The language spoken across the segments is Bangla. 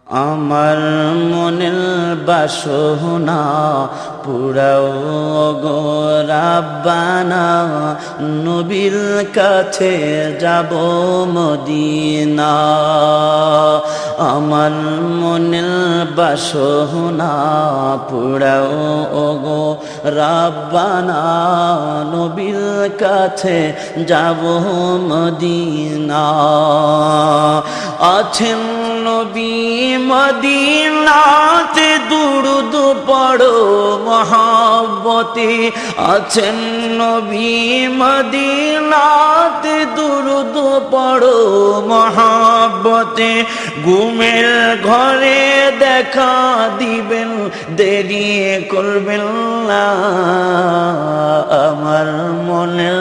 আমার মনের বাসনা পুরাও গো রাব্বানা, নবীর কাছে যাব মদিনা। আমার মনের বাসনা পুরাও গো রাব্বানা, নবীর কাছে যাব মদিনা। আছেন নবী মদিনাতে দুরুদ পড়ো মহব্বতে, আছেন নবী মদিনাতে দুরুদ পড়ো মহব্বতে। ঘুমের ঘরে দেখা দিবেন, দেরি করবেন না। আমার মনের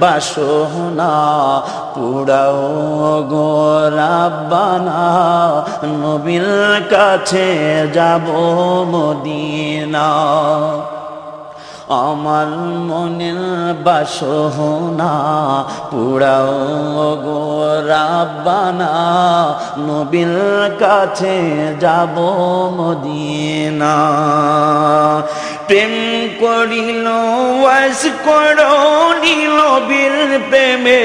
বাসনা পুরাও গো রাব্বানা, নবীর কাছে যাব মদিনা। আমার মনের বাসনা পুরাও গো রাব্বানা, নবীর কাছে যাব মদিনা। প্রেম করিল ওয়াস করো নবীর প্রেমে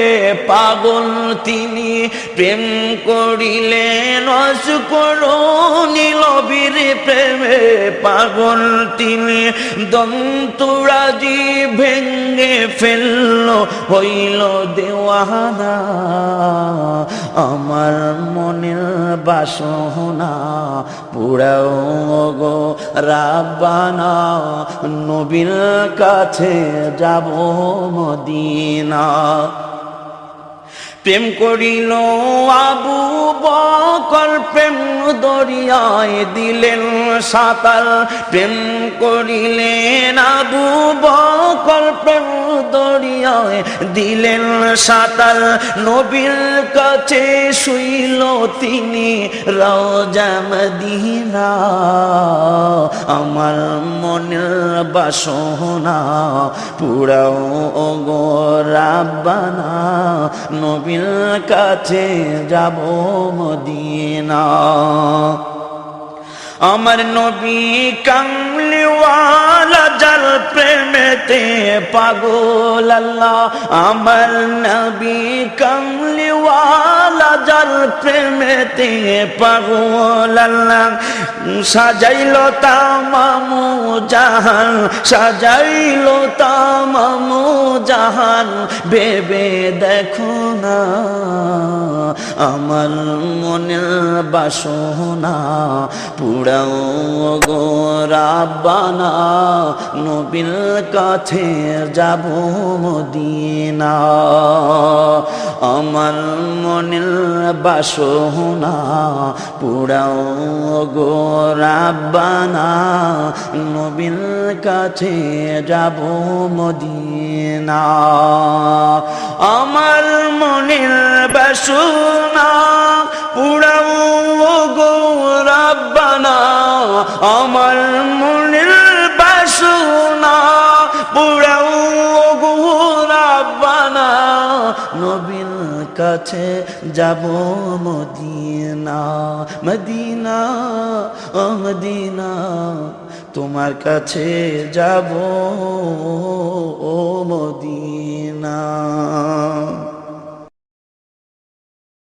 পাগল তিনি, প্রেম করিলেন ওয়াস করো নবীর প্রেমে পাগল তিনি। দন্তরাজি ভেঙ্গে ফেলল হইল দেওয়ানা। আমার মনের বাসনা পুরাও গো রাব্বানা, নবীর কাছে যাব মদিনা। প্রেম করিল আবু বকর, প্রেম দরিয়ায় দিলেন সাঁতার। প্রেম করিলেন আবু বকর, প্রেম দরিয়ায় দিলেন সাঁতার। নবীর কাছে শুইল তিনি রওজা মদিনা। আমার মনের বাসনা পুরাও গো রাব্বানা, নবীর কাছে যাব মদিনা। আমার নবী কামলিওয়ালা, যার প্রেমেতে পাগল আল্লাহ। আমার নবী কামলিওয়ালা, যার প্রেমেতে পাগল আল্লাহ। সাজাইল তামামু জাহান, সাজাইল তামামু জাহান, ভেবে দেখো না। আমার মনের বাসনা পুরাও গো রাব্বানা, নবীর কাছে যাব মদিনা। আমার মনের বাসনা পুরাও গো রাব্বানা, নবীর কাছে যাব মদিনা। আমার মনের বাসনা পুরাও গো রাব্বানা, আমার মনের বাসনা পুরাও গো রাব্বানা, নবীর কাছে যাব মদিনা। মদিনা ও মদিনা, তোমার কাছে যাব ও মদিনা।